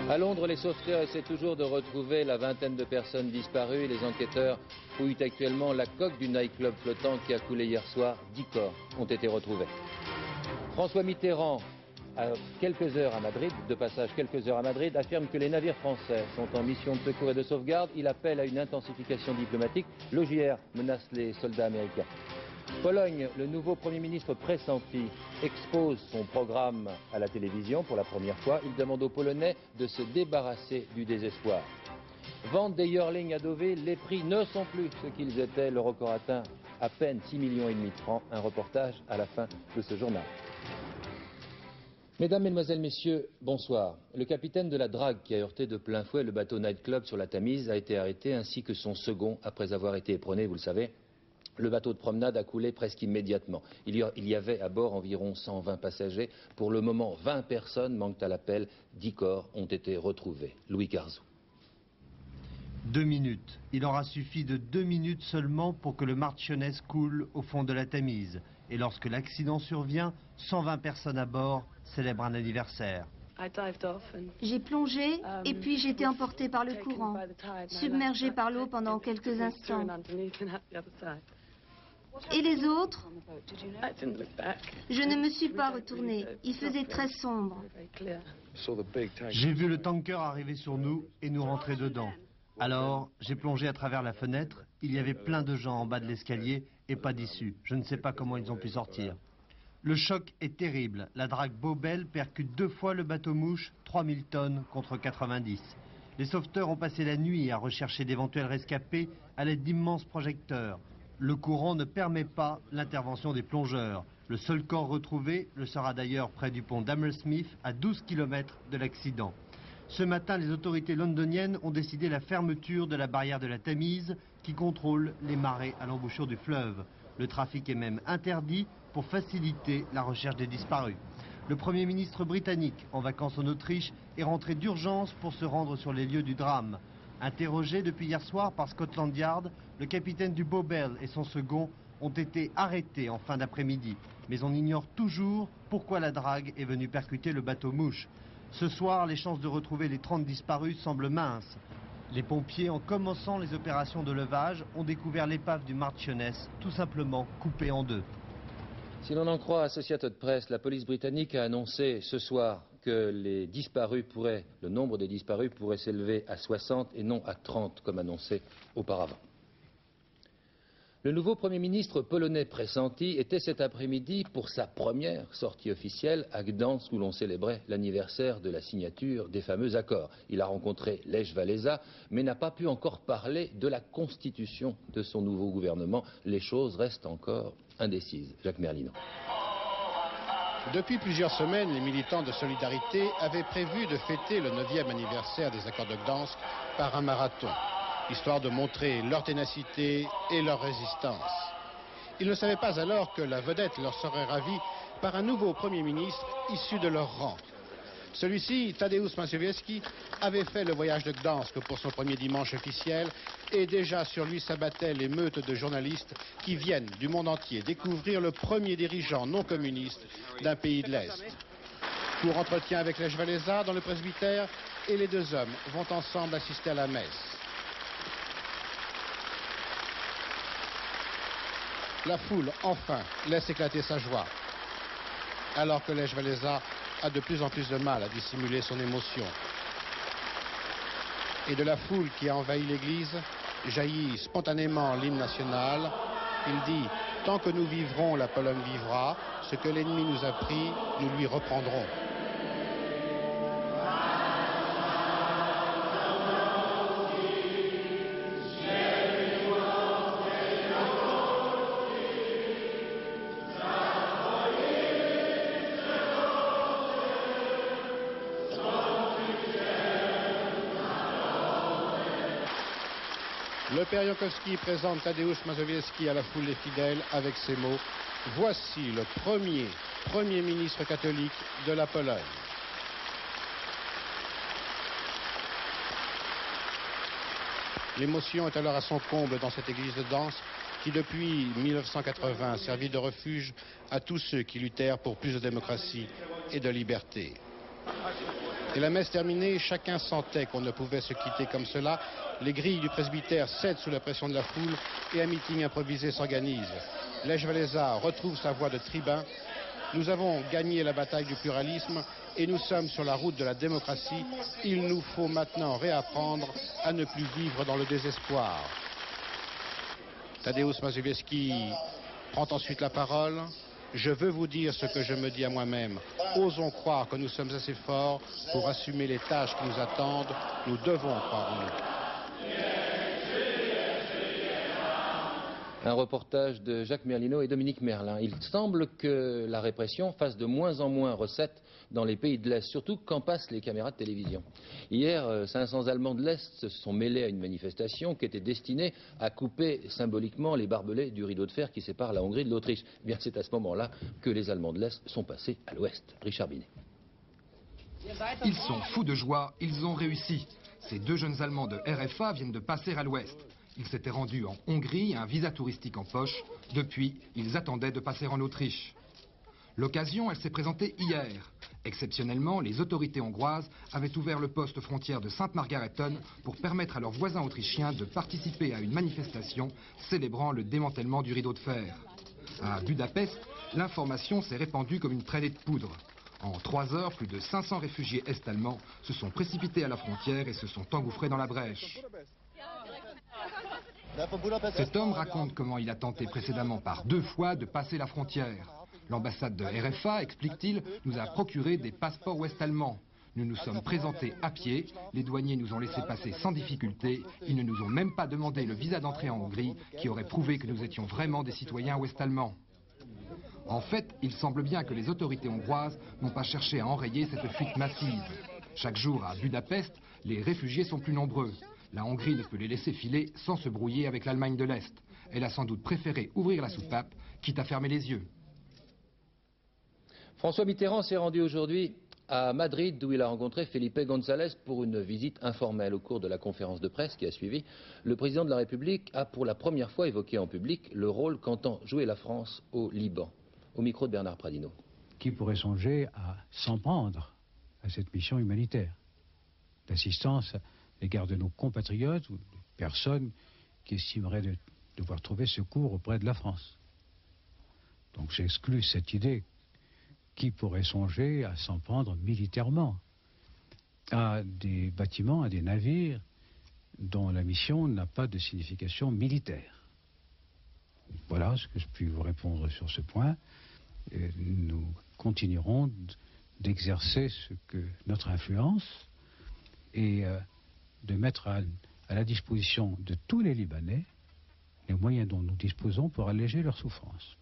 À Londres, les sauveteurs essaient toujours de retrouver la vingtaine de personnes disparues. Les enquêteurs fouillent actuellement la coque du nightclub flottant qui a coulé hier soir. 10 corps ont été retrouvés. François Mitterrand, à quelques heures à Madrid, de passage quelques heures à Madrid, affirme que les navires français sont en mission de secours et de sauvegarde. Il appelle à une intensification diplomatique. L'OJR menace les soldats américains. Pologne, le nouveau Premier ministre pressenti expose son programme à la télévision pour la première fois. Il demande aux Polonais de se débarrasser du désespoir. Vente des yearlings à Deauville, les prix ne sont plus ce qu'ils étaient. Le record atteint à peine 6,5 millions de francs. Un reportage à la fin de ce journal. Mesdames, Mesdemoiselles, Messieurs, bonsoir. Le capitaine de la drague qui a heurté de plein fouet le bateau Nightclub sur la Tamise a été arrêté, ainsi que son second, après avoir été épronné, vous le savez. Le bateau de promenade a coulé presque immédiatement. Il y avait à bord environ 120 passagers. Pour le moment, 20 personnes manquent à l'appel. 10 corps ont été retrouvés. Louis Carzou. 2 minutes. Il aura suffi de 2 minutes seulement pour que le Marchioness coule au fond de la Tamise. Et lorsque l'accident survient, 120 personnes à bord célèbrent un anniversaire. J'ai plongé et puis j'ai été emporté par le courant, submergé par l'eau pendant quelques instants. Et les autres? Je ne me suis pas retournée. Il faisait très sombre. J'ai vu le tanker arriver sur nous et nous rentrer dedans. Alors, j'ai plongé à travers la fenêtre. Il y avait plein de gens en bas de l'escalier et pas d'issue. Je ne sais pas comment ils ont pu sortir. Le choc est terrible. La drague Bobel percute 2 fois le bateau mouche, 3000 tonnes contre 90. Les sauveteurs ont passé la nuit à rechercher d'éventuels rescapés à l'aide d'immenses projecteurs. Le courant ne permet pas l'intervention des plongeurs. Le seul corps retrouvé le sera d'ailleurs près du pont d'Hammersmith, à 12 km de l'accident. Ce matin, les autorités londoniennes ont décidé la fermeture de la barrière de la Tamise qui contrôle les marées à l'embouchure du fleuve. Le trafic est même interdit pour faciliter la recherche des disparus. Le Premier ministre britannique, en vacances en Autriche, est rentré d'urgence pour se rendre sur les lieux du drame. Interrogés depuis hier soir par Scotland Yard, le capitaine du Bobel et son second ont été arrêtés en fin d'après-midi. Mais on ignore toujours pourquoi la drague est venue percuter le bateau mouche. Ce soir, les chances de retrouver les 30 disparus semblent minces. Les pompiers, en commençant les opérations de levage, ont découvert l'épave du Marchioness, tout simplement coupée en 2. Si l'on en croit Associated Press, la police britannique a annoncé ce soir que le nombre des disparus pourrait s'élever à 60 et non à 30 comme annoncé auparavant. Le nouveau Premier ministre polonais pressenti était cet après-midi pour sa première sortie officielle à Gdansk où l'on célébrait l'anniversaire de la signature des fameux accords. Il a rencontré Lech Walesa mais n'a pas pu encore parler de la constitution de son nouveau gouvernement. Les choses restent encore indécises. Jacques Merlino. Depuis plusieurs semaines, les militants de Solidarité avaient prévu de fêter le 9e anniversaire des accords de Gdansk par un marathon, histoire de montrer leur ténacité et leur résistance. Ils ne savaient pas alors que la vedette leur serait ravie par un nouveau Premier ministre issu de leur rang. Celui-ci, Tadeusz Mazowiecki, avait fait le voyage de Gdansk pour son premier dimanche officiel et déjà sur lui s'abattaient les meutes de journalistes qui viennent du monde entier découvrir le premier dirigeant non communiste d'un pays de l'Est. Court entretien avec Lech Walesa dans le presbytère et les 2 hommes vont ensemble assister à la messe. La foule, enfin, laisse éclater sa joie, alors que Lech Walesa a de plus en plus de mal à dissimuler son émotion. Et de la foule qui a envahi l'église, jaillit spontanément l'hymne national. Il dit « Tant que nous vivrons, la Pologne vivra. Ce que l'ennemi nous a pris, nous lui reprendrons. » Le père Jankowski présente Tadeusz Mazowiecki à la foule des fidèles avec ces mots « Voici le premier ministre catholique de la Pologne ». L'émotion est alors à son comble dans cette église de Gdansk qui depuis 1980 a servi de refuge à tous ceux qui luttèrent pour plus de démocratie et de liberté. Et la messe terminée, chacun sentait qu'on ne pouvait se quitter comme cela. Les grilles du presbytère cèdent sous la pression de la foule et un meeting improvisé s'organise. Lech Walesa retrouve sa voix de tribun. Nous avons gagné la bataille du pluralisme et nous sommes sur la route de la démocratie. Il nous faut maintenant réapprendre à ne plus vivre dans le désespoir. Tadeusz Mazowiecki prend ensuite la parole. Je veux vous dire ce que je me dis à moi-même. Osons croire que nous sommes assez forts pour assumer les tâches qui nous attendent. Nous devons croire en nous. Un reportage de Jacques Merlino et Dominique Merlin. Il semble que la répression fasse de moins en moins recette dans les pays de l'Est, surtout quand passent les caméras de télévision. Hier, 500 Allemands de l'Est se sont mêlés à une manifestation qui était destinée à couper symboliquement les barbelés du rideau de fer qui sépare la Hongrie de l'Autriche. Eh bien, c'est à ce moment-là que les Allemands de l'Est sont passés à l'Ouest. Richard Binet. Ils sont fous de joie, ils ont réussi. Ces deux jeunes Allemands de RFA viennent de passer à l'Ouest. Ils s'étaient rendus en Hongrie, un visa touristique en poche. Depuis, ils attendaient de passer en Autriche. L'occasion, elle s'est présentée hier. Exceptionnellement, les autorités hongroises avaient ouvert le poste frontière de Sainte-Margarethen pour permettre à leurs voisins autrichiens de participer à une manifestation célébrant le démantèlement du rideau de fer. À Budapest, l'information s'est répandue comme une traînée de poudre. En 3 heures, plus de 500 réfugiés est-allemands se sont précipités à la frontière et se sont engouffrés dans la brèche. Cet homme raconte comment il a tenté précédemment par 2 fois de passer la frontière. L'ambassade de RFA, explique-t-il, nous a procuré des passeports ouest-allemands. Nous nous sommes présentés à pied, les douaniers nous ont laissé passer sans difficulté, ils ne nous ont même pas demandé le visa d'entrée en Hongrie qui aurait prouvé que nous étions vraiment des citoyens ouest-allemands. En fait, il semble bien que les autorités hongroises n'ont pas cherché à enrayer cette fuite massive. Chaque jour à Budapest, les réfugiés sont plus nombreux. La Hongrie ne peut les laisser filer sans se brouiller avec l'Allemagne de l'Est. Elle a sans doute préféré ouvrir la soupape, quitte à fermer les yeux. François Mitterrand s'est rendu aujourd'hui à Madrid, où il a rencontré Felipe González pour une visite informelle. Au cours de la conférence de presse qui a suivi, le président de la République a pour la première fois évoqué en public le rôle qu'entend jouer la France au Liban. Au micro de Bernard Pradino. Qui pourrait songer à s'en prendre à cette mission humanitaire d'assistance à l'égard de nos compatriotes ou de personnes qui estimeraient devoir trouver secours auprès de la France. Donc j'exclus cette idée. Qui pourrait songer à s'en prendre militairement à des bâtiments, à des navires dont la mission n'a pas de signification militaire? Voilà ce que je puis vous répondre sur ce point. Et nous continuerons d'exercer notre influence et de mettre à la disposition de tous les Libanais les moyens dont nous disposons pour alléger leurs souffrances.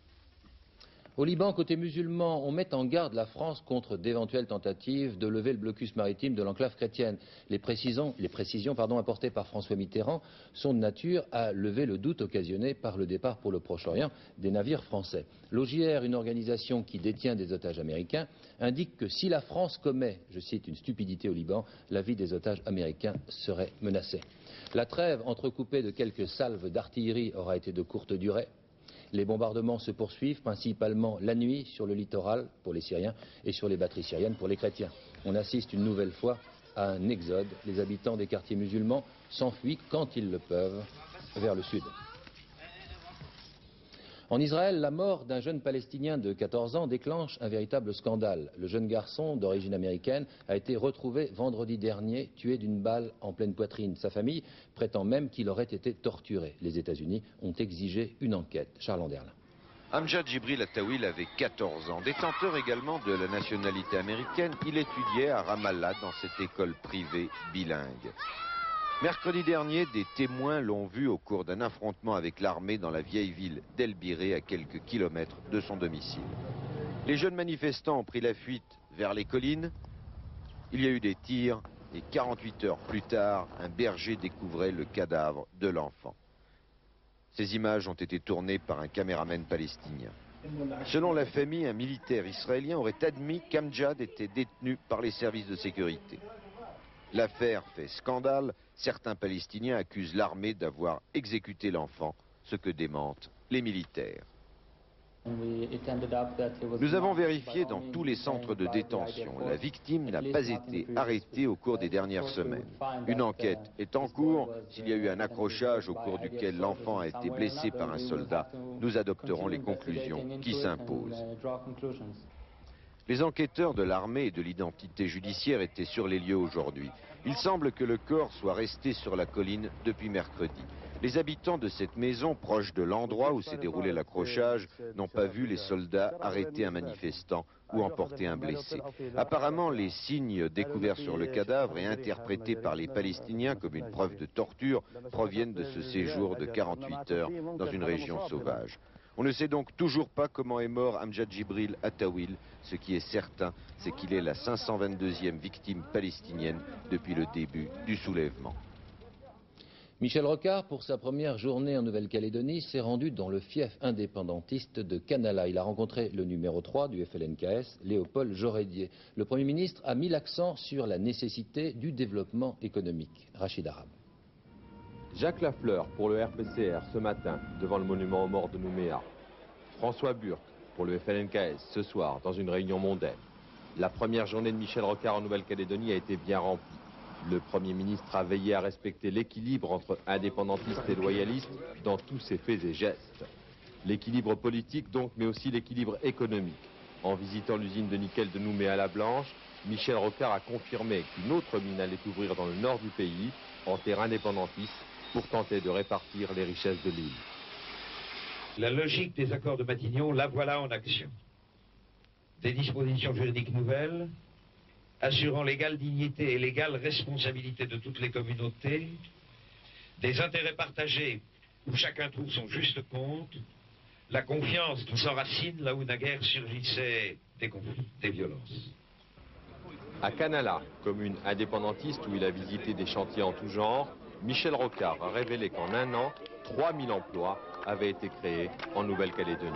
Au Liban, côté musulman, on met en garde la France contre d'éventuelles tentatives de lever le blocus maritime de l'enclave chrétienne. Les précisions apportées par François Mitterrand sont de nature à lever le doute occasionné par le départ pour le Proche-Orient des navires français. L'OJR, une organisation qui détient des otages américains, indique que si la France commet, je cite, une stupidité au Liban, la vie des otages américains serait menacée. La trêve entrecoupée de quelques salves d'artillerie aura été de courte durée. Les bombardements se poursuivent principalement la nuit sur le littoral pour les Syriens et sur les batteries syriennes pour les chrétiens. On assiste une nouvelle fois à un exode. Les habitants des quartiers musulmans s'enfuient quand ils le peuvent vers le sud. En Israël, la mort d'un jeune Palestinien de 14 ans déclenche un véritable scandale. Le jeune garçon d'origine américaine a été retrouvé vendredi dernier, tué d'une balle en pleine poitrine. Sa famille prétend même qu'il aurait été torturé. Les États-Unis ont exigé une enquête. Charles Anderlin. Amjad Jibril Attawil avait 14 ans. Détenteur également de la nationalité américaine, il étudiait à Ramallah dans cette école privée bilingue. Mercredi dernier, des témoins l'ont vu au cours d'un affrontement avec l'armée dans la vieille ville d'El Biré, à quelques kilomètres de son domicile. Les jeunes manifestants ont pris la fuite vers les collines. Il y a eu des tirs et 48 heures plus tard, un berger découvrait le cadavre de l'enfant. Ces images ont été tournées par un caméraman palestinien. Selon la famille, un militaire israélien aurait admis qu'Amjad était détenu par les services de sécurité. L'affaire fait scandale. Certains Palestiniens accusent l'armée d'avoir exécuté l'enfant, ce que démentent les militaires. Nous avons vérifié dans tous les centres de détention. La victime n'a pas été arrêtée au cours des dernières semaines. Une enquête est en cours. S'il y a eu un accrochage au cours duquel l'enfant a été blessé par un soldat, nous adopterons les conclusions qui s'imposent. Les enquêteurs de l'armée et de l'identité judiciaire étaient sur les lieux aujourd'hui. Il semble que le corps soit resté sur la colline depuis mercredi. Les habitants de cette maison, proche de l'endroit où s'est déroulé l'accrochage, n'ont pas vu les soldats arrêter un manifestant ou emporter un blessé. Apparemment, les signes découverts sur le cadavre et interprétés par les Palestiniens comme une preuve de torture proviennent de ce séjour de 48 heures dans une région sauvage. On ne sait donc toujours pas comment est mort Amjad Jibril à Tawil. Ce qui est certain, c'est qu'il est la 522e victime palestinienne depuis le début du soulèvement. Michel Rocard, pour sa première journée en Nouvelle-Calédonie, s'est rendu dans le fief indépendantiste de Canala. Il a rencontré le numéro 3 du FLNKS, Léopold Jorédier. Le Premier ministre a mis l'accent sur la nécessité du développement économique. Rachid Arabe. Jacques Lafleur pour le RPCR ce matin devant le monument aux morts de Nouméa. François Burck pour le FLNKS ce soir dans une réunion mondaine. La première journée de Michel Rocard en Nouvelle-Calédonie a été bien remplie. Le Premier ministre a veillé à respecter l'équilibre entre indépendantistes et loyalistes dans tous ses faits et gestes. L'équilibre politique donc, mais aussi l'équilibre économique. En visitant l'usine de nickel de Nouméa-la-Blanche, Michel Rocard a confirmé qu'une autre mine allait ouvrir dans le nord du pays, en terre indépendantiste, pour tenter de répartir les richesses de l'île. La logique des accords de Matignon, la voilà en action. Des dispositions juridiques nouvelles, assurant l'égale dignité et l'égale responsabilité de toutes les communautés, des intérêts partagés où chacun trouve son juste compte, la confiance qui s'enracine là où naguère surgissait des conflits, des violences. À Canala, commune indépendantiste où il a visité des chantiers en tout genre, Michel Rocard a révélé qu'en un an, 3000 emplois avaient été créés en Nouvelle-Calédonie.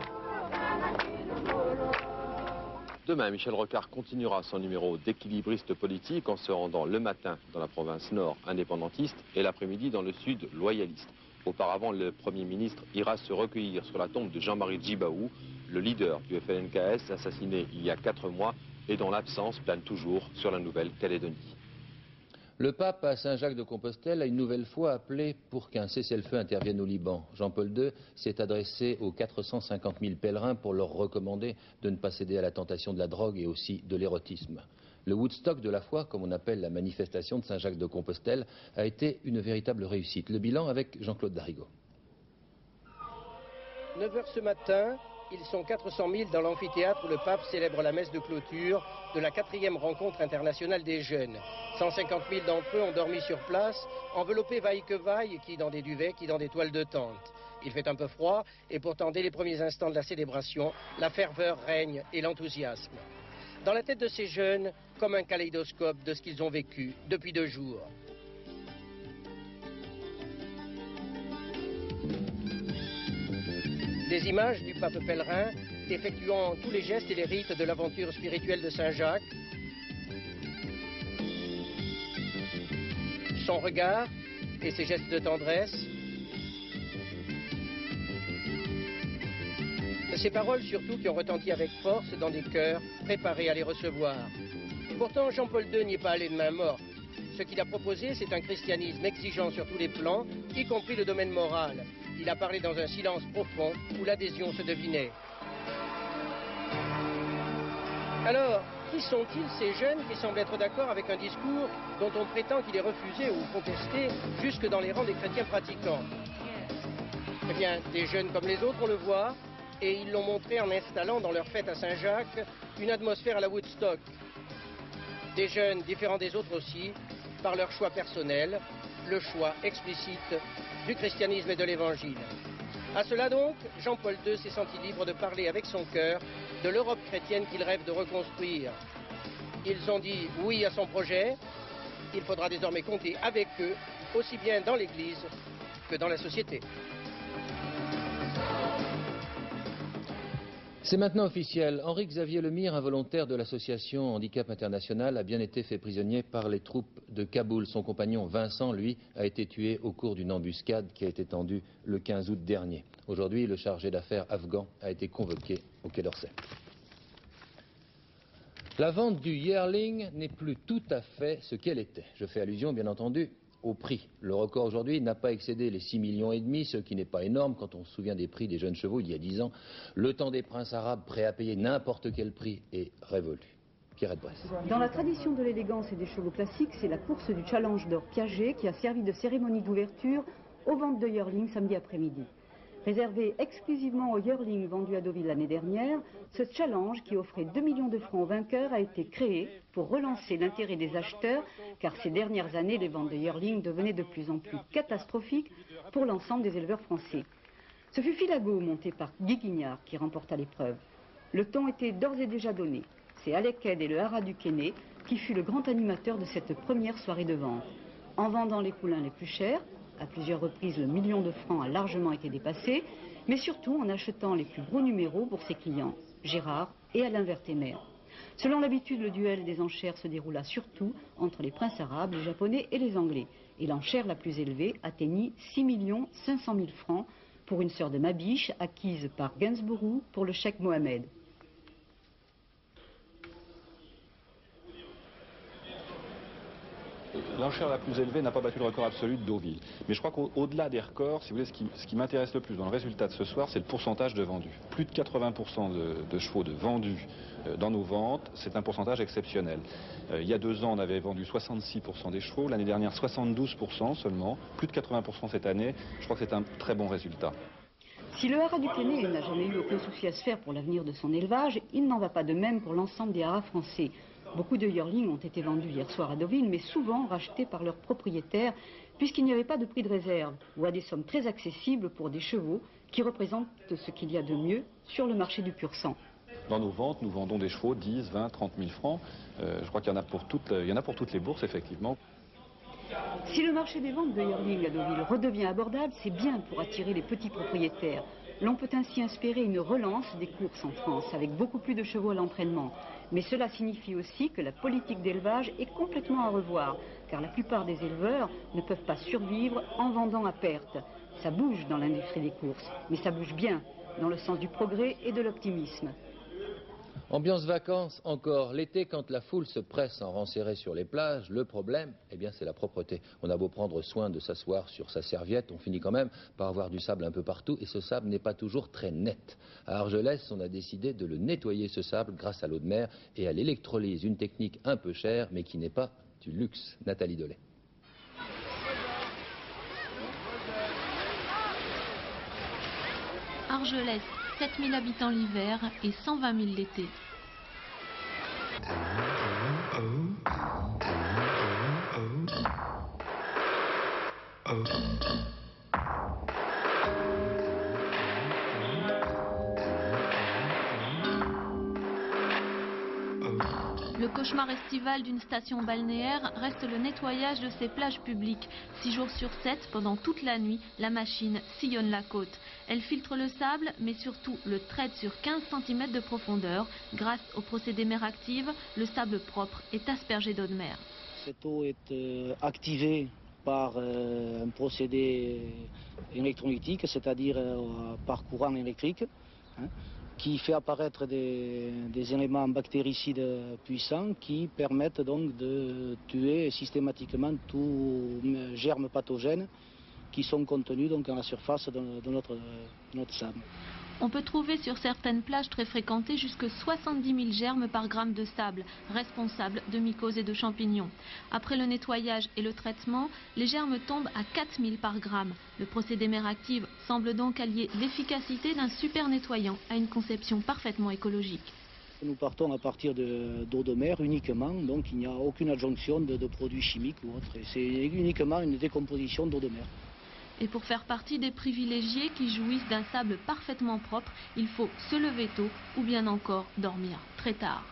Demain, Michel Rocard continuera son numéro d'équilibriste politique en se rendant le matin dans la province nord indépendantiste et l'après-midi dans le sud loyaliste. Auparavant, le Premier ministre ira se recueillir sur la tombe de Jean-Marie Djibaou, le leader du FLNKS assassiné il y a 4 mois et dont l'absence plane toujours sur la Nouvelle-Calédonie. Le pape à Saint-Jacques-de-Compostelle a une nouvelle fois appelé pour qu'un cessez-le-feu intervienne au Liban. Jean-Paul II s'est adressé aux 450 000 pèlerins pour leur recommander de ne pas céder à la tentation de la drogue et aussi de l'érotisme. Le Woodstock de la foi, comme on appelle la manifestation de Saint-Jacques-de-Compostelle, a été une véritable réussite. Le bilan avec Jean-Claude Darigo. 9 h ce matin, ils sont 400 000 dans l'amphithéâtre où le pape célèbre la messe de clôture de la 4e rencontre internationale des jeunes. 150 000 d'entre eux ont dormi sur place, enveloppés vaille que vaille, qui dans des duvets, qui dans des toiles de tente. Il fait un peu froid et pourtant dès les premiers instants de la célébration, la ferveur règne et l'enthousiasme. Dans la tête de ces jeunes, comme un kaléidoscope de ce qu'ils ont vécu depuis 2 jours. Des images du pape pèlerin effectuant tous les gestes et les rites de l'aventure spirituelle de Saint-Jacques. Son regard et ses gestes de tendresse. Ces paroles surtout qui ont retenti avec force dans des cœurs préparés à les recevoir. Pourtant, Jean-Paul II n'y est pas allé de main morte. Ce qu'il a proposé, c'est un christianisme exigeant sur tous les plans, y compris le domaine moral. Il a parlé dans un silence profond où l'adhésion se devinait. Alors, qui sont-ils ces jeunes qui semblent être d'accord avec un discours dont on prétend qu'il est refusé ou contesté jusque dans les rangs des chrétiens pratiquants? Eh bien, des jeunes comme les autres, on le voit, et ils l'ont montré en installant dans leur fête à Saint-Jacques une atmosphère à la Woodstock. Des jeunes différents des autres aussi, par leur choix personnel, le choix explicite du christianisme et de l'évangile. À cela donc, Jean-Paul II s'est senti libre de parler avec son cœur de l'Europe chrétienne qu'il rêve de reconstruire. Ils ont dit oui à son projet. Il faudra désormais compter avec eux, aussi bien dans l'Église que dans la société. C'est maintenant officiel. Henri-Xavier Lemire, involontaire de l'association Handicap International, a bien été fait prisonnier par les troupes de Kaboul. Son compagnon Vincent, lui, a été tué au cours d'une embuscade qui a été tendue le 15 août dernier. Aujourd'hui, le chargé d'affaires afghan a été convoqué au Quai d'Orsay. La vente du yearling n'est plus tout à fait ce qu'elle était. Je fais allusion, bien entendu, au prix. Le record aujourd'hui n'a pas excédé les 6,5 millions, ce qui n'est pas énorme quand on se souvient des prix des jeunes chevaux il y a 10 ans. Le temps des princes arabes prêts à payer n'importe quel prix est révolu. Pierrette Bresse. Dans la tradition de l'élégance et des chevaux classiques, c'est la course du Challenge d'or Piaget qui a servi de cérémonie d'ouverture aux ventes de yearling samedi après-midi. Réservé exclusivement aux yearling vendus à Deauville l'année dernière, ce challenge qui offrait 2 millions de francs aux vainqueurs a été créé pour relancer l'intérêt des acheteurs, car ces dernières années, les ventes de yearling devenaient de plus en plus catastrophiques pour l'ensemble des éleveurs français. Ce fut Filago, monté par Guy Guignard, qui remporta l'épreuve. Le ton était d'ores et déjà donné. C'est Alec Head et le Haras du Quesnay qui fut le grand animateur de cette première soirée de vente. En vendant les poulains les plus chers, à plusieurs reprises, le million de francs a largement été dépassé, mais surtout en achetant les plus gros numéros pour ses clients, Gérard et Alain Vertemer. Selon l'habitude, le duel des enchères se déroula surtout entre les princes arabes, les japonais et les anglais. Et l'enchère la plus élevée atteignit 6 500 000 francs pour une sœur de Mabiche acquise par Gainsborough pour le cheikh Mohamed. L'enchère la plus élevée n'a pas battu le record absolu de Deauville. Mais je crois qu'au-delà des records, si vous voulez, ce qui m'intéresse le plus dans le résultat de ce soir, c'est le pourcentage de vendus. Plus de 80% de chevaux de vendus dans nos ventes, c'est un pourcentage exceptionnel. Il y a 2 ans, on avait vendu 66% des chevaux, l'année dernière 72% seulement, plus de 80% cette année. Je crois que c'est un très bon résultat. Si le haras du Quesnay n'a jamais eu aucun souci à se faire pour l'avenir de son élevage, il n'en va pas de même pour l'ensemble des haras français. Beaucoup de yearlings ont été vendus hier soir à Deauville, mais souvent rachetés par leurs propriétaires, puisqu'il n'y avait pas de prix de réserve, ou à des sommes très accessibles pour des chevaux qui représentent ce qu'il y a de mieux sur le marché du pur sang. Dans nos ventes, nous vendons des chevaux 10, 20, 30 000 francs. Je crois qu'il y en a pour toutes les bourses, effectivement. Si le marché des ventes de yearling à Deauville redevient abordable, c'est bien pour attirer les petits propriétaires. L'on peut ainsi inspirer une relance des courses en France, avec beaucoup plus de chevaux à l'entraînement. Mais cela signifie aussi que la politique d'élevage est complètement à revoir, car la plupart des éleveurs ne peuvent pas survivre en vendant à perte. Ça bouge dans l'industrie des courses, mais ça bouge bien, dans le sens du progrès et de l'optimisme. Ambiance vacances encore. L'été, quand la foule se presse en rang serré sur les plages, le problème, eh bien, c'est la propreté. On a beau prendre soin de s'asseoir sur sa serviette, on finit quand même par avoir du sable un peu partout, et ce sable n'est pas toujours très net. À Argelès, on a décidé de le nettoyer, ce sable, grâce à l'eau de mer et à l'électrolyse, une technique un peu chère, mais qui n'est pas du luxe. Nathalie Delay. Argelès, 7000 habitants l'hiver et 120 000 l'été. Le cauchemar estival d'une station balnéaire reste le nettoyage de ses plages publiques. 6 jours sur 7, pendant toute la nuit, la machine sillonne la côte. Elle filtre le sable, mais surtout le traite sur 15 cm de profondeur. Grâce au procédé mer active, le sable propre est aspergé d'eau de mer. Cette eau est activée par un procédé électrolytique, c'est-à-dire par courant électrique, qui fait apparaître des éléments bactéricides puissants qui permettent donc de tuer systématiquement tous germes pathogènes qui sont contenus donc à la surface de notre sable. On peut trouver sur certaines plages très fréquentées jusque 70 000 germes par gramme de sable, responsables de mycoses et de champignons. Après le nettoyage et le traitement, les germes tombent à 4 000 par gramme. Le procédé mer active semble donc allier l'efficacité d'un super nettoyant à une conception parfaitement écologique. Nous partons à partir d'eau de mer uniquement, donc il n'y a aucune adjonction de produits chimiques ou autres. C'est uniquement une décomposition d'eau de mer. Et pour faire partie des privilégiés qui jouissent d'un sable parfaitement propre, il faut se lever tôt ou bien encore dormir très tard.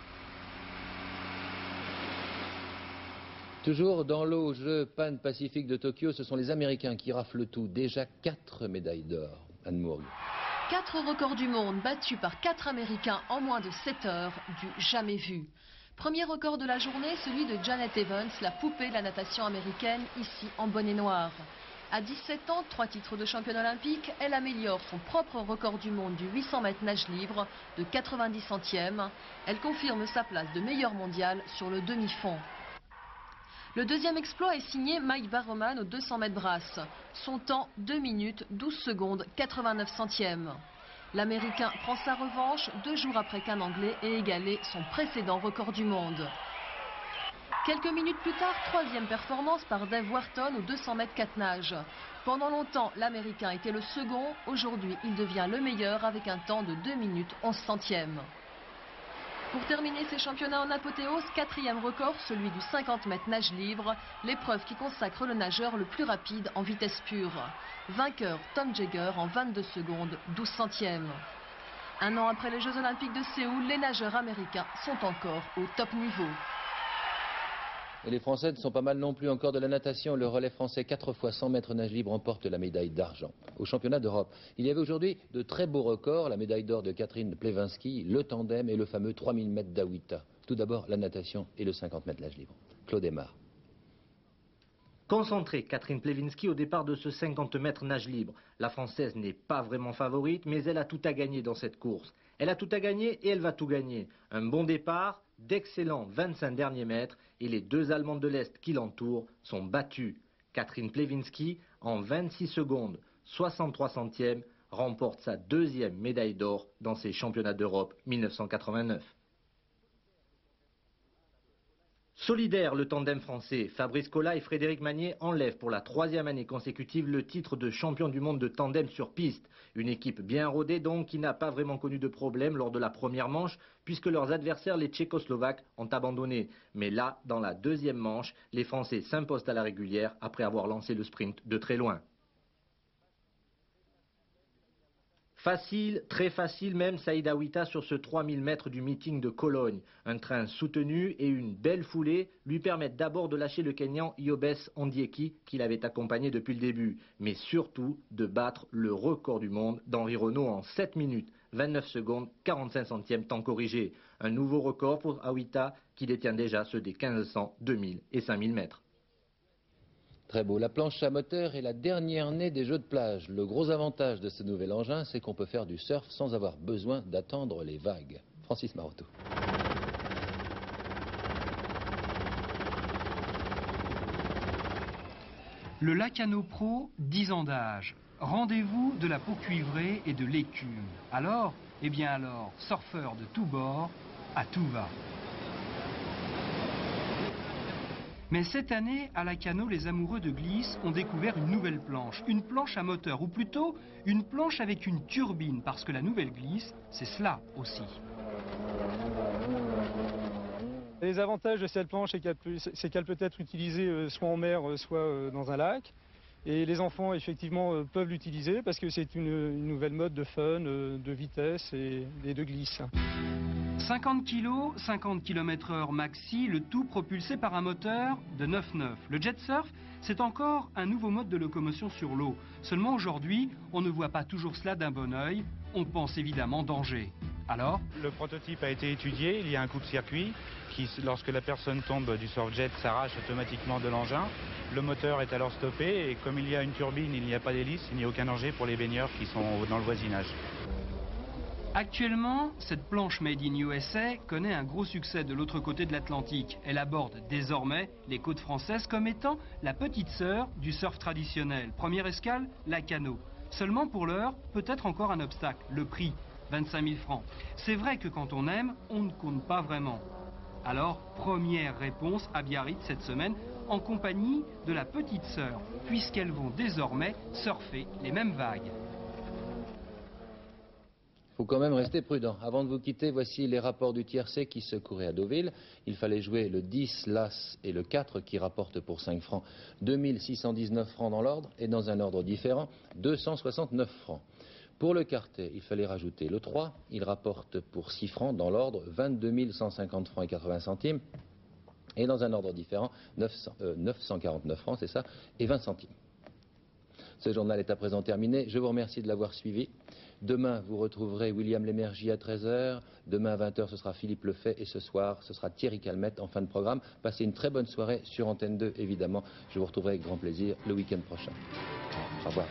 Toujours dans l'eau aux Jeux Pan-Pacifique de Tokyo, ce sont les Américains qui raflent tout. Déjà 4 médailles d'or. Anne Mourgue. 4 records du monde battus par 4 Américains en moins de 7 heures, du jamais vu. Premier record de la journée, celui de Janet Evans, la poupée de la natation américaine, ici en bonnet noir. À 17 ans, 3 titres de championne olympique, elle améliore son propre record du monde du 800 mètres nage libre de 90 centièmes. Elle confirme sa place de meilleure mondiale sur le demi-fond. Le deuxième exploit est signé Mike Barroman aux 200 mètres brasse. Son temps, 2 minutes, 12 secondes, 89 centièmes. L'Américain prend sa revanche 2 jours après qu'un Anglais ait égalé son précédent record du monde. Quelques minutes plus tard, troisième performance par Dave Wharton aux 200 mètres 4 nages. Pendant longtemps, l'Américain était le second. Aujourd'hui, il devient le meilleur avec un temps de 2 minutes 11 centièmes. Pour terminer ces championnats en apothéose, 4e record, celui du 50 mètres nage libre, l'épreuve qui consacre le nageur le plus rapide en vitesse pure. Vainqueur Tom Jagger en 22 secondes, 12 centièmes. Un an après les Jeux Olympiques de Séoul, les nageurs américains sont encore au top niveau. Et les Français ne sont pas mal non plus encore de la natation. Le relais français 4 fois 100 mètres nage libre emporte la médaille d'argent au championnat d'Europe. Il y avait aujourd'hui de très beaux records. La médaille d'or de Catherine Plevinski, le tandem et le fameux 3000 mètres d'Awita. Tout d'abord la natation et le 50 mètres nage libre. Claude Aymar. Concentrée, Catherine Plevinski au départ de ce 50 mètres nage libre. La Française n'est pas vraiment favorite, mais elle a tout à gagner dans cette course. Elle a tout à gagner et elle va tout gagner. Un bon départ, d'excellents 25 derniers mètres et les 2 Allemandes de l'Est qui l'entourent sont battues. Catherine Plevinski, en 26 secondes, 63 centièmes, remporte sa 2e médaille d'or dans ces championnats d'Europe 1989. Solidaire, le tandem français. Fabrice Collat et Frédéric Magnier enlèvent pour la 3e année consécutive le titre de champion du monde de tandem sur piste. Une équipe bien rodée donc qui n'a pas vraiment connu de problème lors de la première manche puisque leurs adversaires les Tchécoslovaques ont abandonné. Mais là, dans la 2e manche, les Français s'imposent à la régulière après avoir lancé le sprint de très loin. Facile, très facile même, Saïd Awita sur ce 3000 mètres du meeting de Cologne. Un train soutenu et une belle foulée lui permettent d'abord de lâcher le Kenyan Yobes Ondieki qui l'avait accompagné depuis le début, mais surtout de battre le record du monde d'Henri Renaud en 7 minutes, 29 secondes, 45 centièmes temps corrigé. Un nouveau record pour Awita qui détient déjà ceux des 1500, 2000 et 5000 mètres. Très beau. La planche à moteur est la dernière née des jeux de plage. Le gros avantage de ce nouvel engin, c'est qu'on peut faire du surf sans avoir besoin d'attendre les vagues. Francis Maroto. Le Lacano Pro, 10 ans d'âge. Rendez-vous de la peau cuivrée et de l'écume. Alors, eh bien alors, surfeur de tous bords, à tout va. Mais cette année, à Lacano, les amoureux de glisse ont découvert une nouvelle planche. Une planche à moteur, ou plutôt une planche avec une turbine, parce que la nouvelle glisse, c'est cela aussi. Les avantages de cette planche, c'est qu'elle peut être utilisée soit en mer, soit dans un lac. Et les enfants, effectivement, peuvent l'utiliser parce que c'est une nouvelle mode de fun, de vitesse et de glisse. 50 kg, 50 km/h maxi, le tout propulsé par un moteur de 9,9. Le jet surf, c'est encore un nouveau mode de locomotion sur l'eau. Seulement aujourd'hui, on ne voit pas toujours cela d'un bon œil. On pense évidemment danger. Alors ? Le prototype a été étudié, il y a un coup de circuit qui, lorsque la personne tombe du surfjet, s'arrache automatiquement de l'engin. Le moteur est alors stoppé et comme il y a une turbine, il n'y a pas d'hélice, il n'y a aucun danger pour les baigneurs qui sont dans le voisinage. Actuellement, cette planche Made in USA connaît un gros succès de l'autre côté de l'Atlantique. Elle aborde désormais les côtes françaises comme étant la petite sœur du surf traditionnel. Première escale, Lacano. Seulement pour l'heure, peut-être encore un obstacle, le prix, 25 000 francs. C'est vrai que quand on aime, on ne compte pas vraiment. Alors, première réponse à Biarritz cette semaine, en compagnie de la petite sœur, puisqu'elles vont désormais surfer les mêmes vagues. Il faut quand même rester prudent. Avant de vous quitter, voici les rapports du tiercé qui se courait à Deauville. Il fallait jouer le 10, l'As et le 4 qui rapportent pour 5 francs 2619 francs dans l'ordre et dans un ordre différent 269 francs. Pour le quartet, il fallait rajouter le 3, il rapporte pour 6 francs dans l'ordre 22 150 francs et 80 centimes et dans un ordre différent 949 francs, c'est ça, et 20 centimes. Ce journal est à présent terminé. Je vous remercie de l'avoir suivi. Demain, vous retrouverez William Lémergie à 13h. Demain à 20h, ce sera Philippe Lefay. Et ce soir, ce sera Thierry Calmette en fin de programme. Passez une très bonne soirée sur Antenne 2, évidemment. Je vous retrouverai avec grand plaisir le week-end prochain. Au revoir.